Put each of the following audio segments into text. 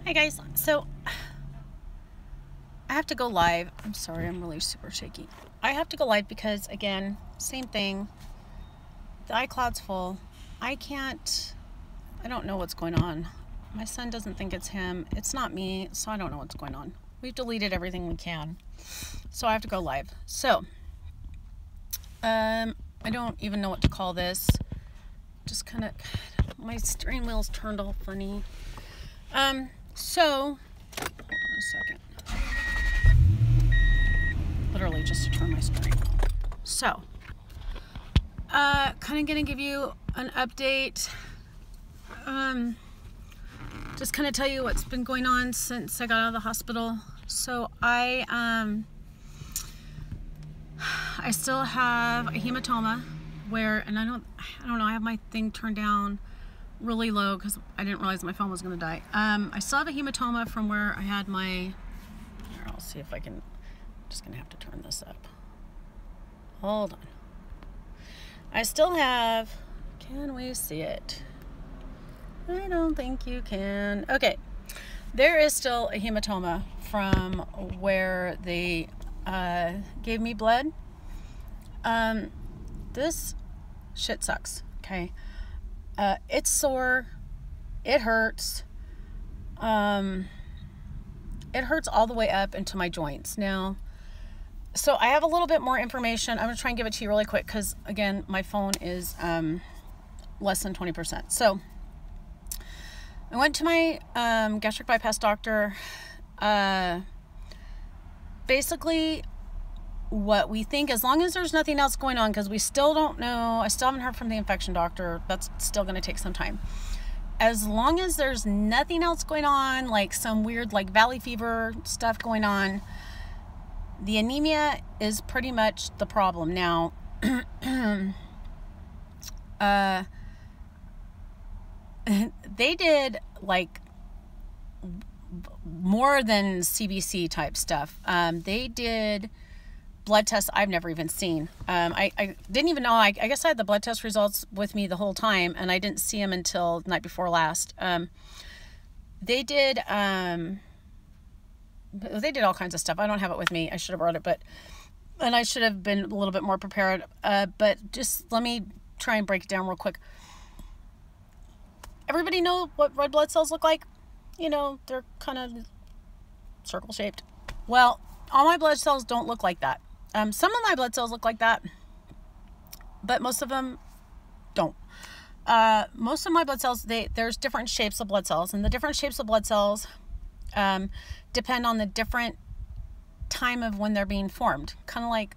Hi guys, so I have to go live. I'm sorry, I'm really super shaky. I have to go live because, again, same thing. The iCloud's full. I don't know what's going on. My son doesn't think it's him. It's not me, so I don't know what's going on. We've deleted everything we can. So I have to go live. So, I don't even know what to call this. Just kind of, my steering wheel's turned all funny. So, hold on a second. Literally just to turn my steering wheel. So, kind of gonna give you an update. Just kind of tell you what's been going on since I got out of the hospital. So I still have a hematoma where, and I don't know, I have my thing turned down really low because I didn't realize my phone was going to die. I still have a hematoma from where I had my, here, I'll see if I can, I'm just going to have to turn this up. Hold on. I still have, can we see it? I don't think you can. Okay. There is still a hematoma from where they gave me blood. This shit sucks, okay? It's sore. It hurts. It hurts all the way up into my joints. Now, so I have a little bit more information. I'm going to try and give it to you really quick because, again, my phone is less than 20%. So, I went to my gastric bypass doctor. Basically, what we think, as long as there's nothing else going on, because we still don't know, I still haven't heard from the infection doctor. That's still going to take some time. As long as there's nothing else going on, like some weird like valley fever stuff going on, the anemia is pretty much the problem. Now, they did like more than CBC type stuff. They did blood tests I've never even seen. I didn't even know, I guess I had the blood test results with me the whole time and I didn't see them until the night before last. They did all kinds of stuff. I don't have it with me. I should have brought it, and I should have been a little bit more prepared. But just let me try and break it down real quick. Everybody know what red blood cells look like? You know, they're kind of circle shaped. Well, all my blood cells don't look like that. Some of my blood cells look like that, but most of them don't. Most of my blood cells, there's different shapes of blood cells, and the different shapes of blood cells depend on the different time of when they're being formed. Kind of like,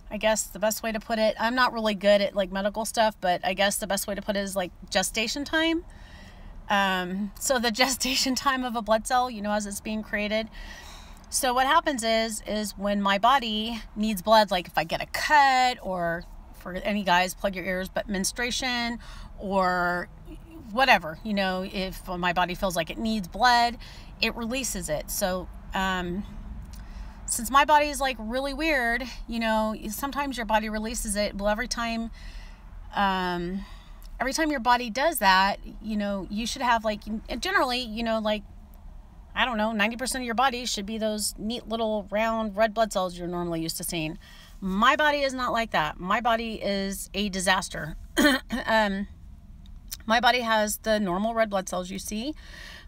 I guess the best way to put it, I'm not really good at like medical stuff, but I guess the best way to put it is like gestation time. So the gestation time of a blood cell, you know, as it's being created. So what happens is when my body needs blood, like if I get a cut, or for any guys, plug your ears, but menstruation or whatever, you know, if my body feels like it needs blood, it releases it. So, since my body is like really weird, you know, sometimes your body releases it. Well, every time your body does that, you know, you should have like, generally, you know, like, I don't know, 90% of your body should be those neat little round red blood cells you're normally used to seeing. My body is not like that. My body is a disaster. My body has the normal red blood cells you see.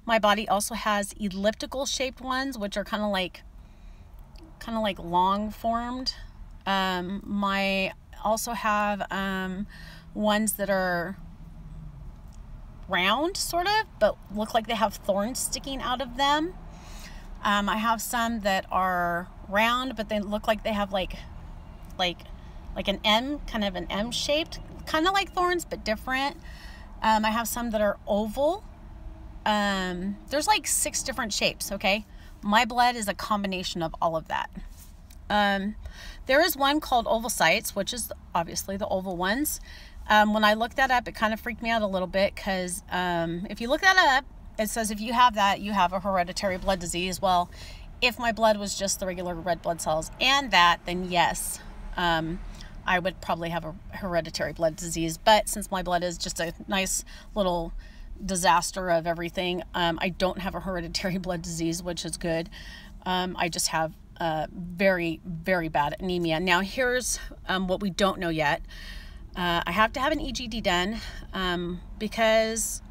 My body also has elliptical shaped ones, which are kind of like long formed. I also have ones that are round sort of, but look like they have thorns sticking out of them. I have some that are round, but they look like they have like an M, kind of an M shaped, kind of like thorns, but different. I have some that are oval. There's like 6 different shapes. Okay. My blood is a combination of all of that. There is one called ovocytes, which is obviously the oval ones. When I looked that up, it kind of freaked me out a little bit because if you look that up, it says if you have that, you have a hereditary blood disease. Well, if my blood was just the regular red blood cells and that, then yes, I would probably have a hereditary blood disease. But since my blood is just a nice little disaster of everything. I don't have a hereditary blood disease, which is good. I just have very, very bad anemia. Now here's what we don't know yet. I have to have an EGD done because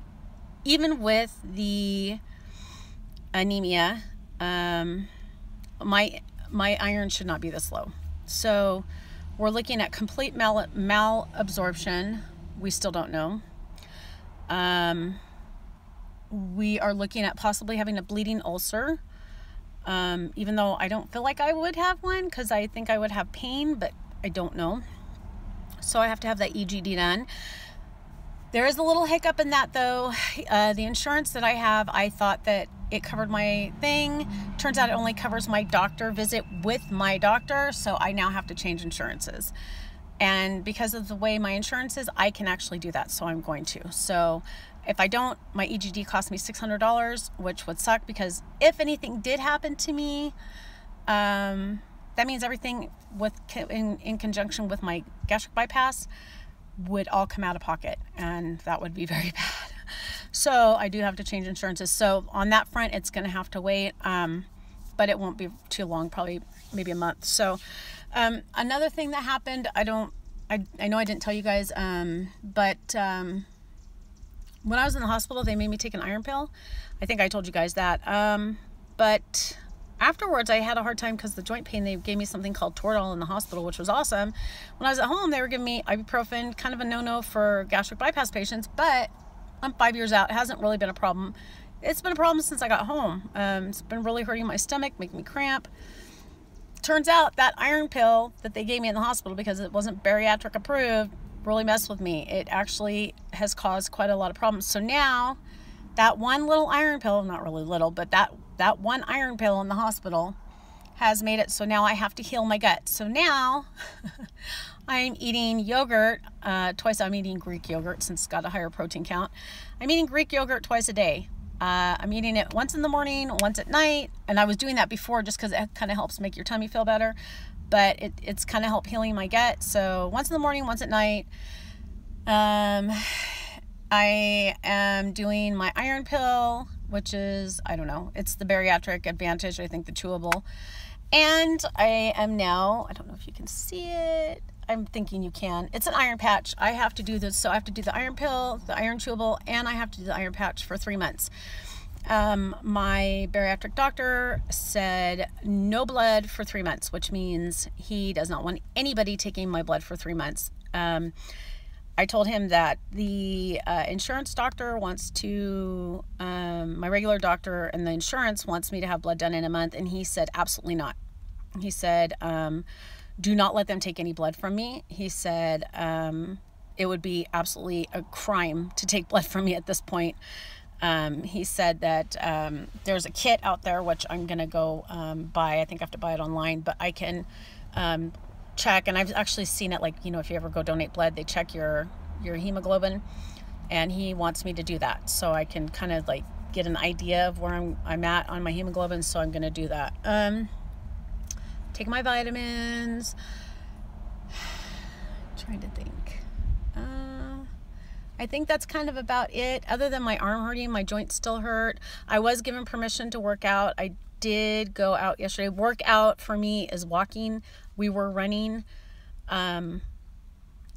even with the anemia, my iron should not be this low. So we're looking at complete malabsorption. We still don't know. We are looking at possibly having a bleeding ulcer, even though I don't feel like I would have one because I think I would have pain, but I don't know. So I have to have that EGD done. There is a little hiccup in that though. The insurance that I have, I thought that it covered my thing. Turns out it only covers my doctor visit with my doctor, so I now have to change insurances. And because of the way my insurance is, I can actually do that, so I'm going to. So if I don't, my EGD cost me $600, which would suck because if anything did happen to me, that means everything in conjunction with my gastric bypass would all come out of pocket, and that would be very bad. So I do have to change insurances. So on that front, it's going to have to wait, but it won't be too long, probably maybe a month. So another thing that happened, I know I didn't tell you guys, but when I was in the hospital, they made me take an iron pill. I think I told you guys that. But afterwards, I had a hard time because the joint pain. They gave me something called Toradol in the hospital, which was awesome. When I was at home, they were giving me ibuprofen, kind of a no-no for gastric bypass patients, but I'm 5 years out. It hasn't really been a problem. It's been a problem since I got home. It's been really hurting my stomach, making me cramp. Turns out that iron pill that they gave me in the hospital, because it wasn't bariatric approved, really messed with me. It actually has caused quite a lot of problems. So now that one little iron pill, not really little, but that one iron pill in the hospital has made it so now I have to heal my gut. So now I'm eating yogurt twice. I'm eating Greek yogurt since it's got a higher protein count. I'm eating Greek yogurt twice a day. I'm eating it once in the morning, once at night. And I was doing that before just because it kind of helps make your tummy feel better. But it's kind of helped healing my gut. So once in the morning, once at night. I am doing my iron pill, which is, I don't know, it's the Bariatric Advantage, I think the chewable. And I am now, I don't know if you can see it. I'm thinking you can. It's an iron patch. I have to do this. So I have to do the iron pill, the iron chewable, and I have to do the iron patch for 3 months. My bariatric doctor said no blood for 3 months, which means he does not want anybody taking my blood for 3 months. I told him that the insurance doctor wants to, my regular doctor and the insurance wants me to have blood done in a month. And he said, absolutely not. He said, do not let them take any blood from me. He said, it would be absolutely a crime to take blood from me at this point. He said that there's a kit out there, which I'm going to go buy. I think I have to buy it online, but I can check, and I've actually seen it, like, you know, if you ever go donate blood, they check your hemoglobin, and he wants me to do that so I can kind of like get an idea of where I'm at on my hemoglobin. So I'm going to do that. Take my vitamins. Trying to think. I think that's kind of about it. Other than my arm hurting, my joints still hurt. I was given permission to work out. I did go out yesterday. Workout for me is walking. We were running, not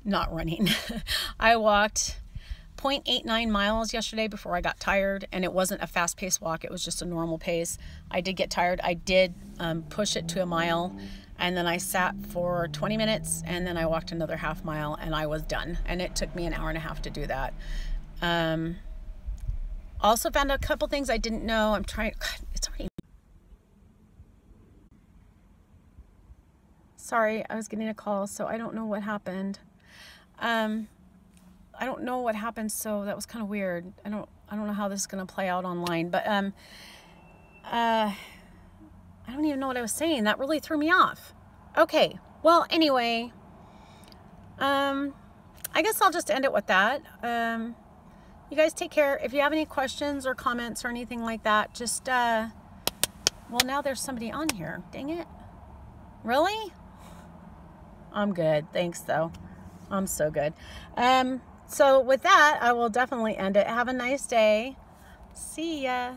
running. I walked 0.89 miles yesterday before I got tired, and it wasn't a fast-paced walk. It was just a normal pace. I did get tired. I did push it to a mile, and then I sat for 20 minutes, and then I walked another half mile, and I was done. And it took me an hour and a half to do that. Also found a couple things I didn't know. I'm trying, God, it's already. Sorry, I was getting a call, so I don't know what happened. I don't know what happened, so that was kind of weird. I don't know how this is going to play out online, but I don't even know what I was saying. That really threw me off. Okay, well, anyway, I guess I'll just end it with that. You guys take care. If you have any questions or comments or anything like that, just, well, now there's somebody on here. Dang it. Really? I'm good. Thanks, though. I'm so good. So with that, I will definitely end it. Have a nice day. See ya.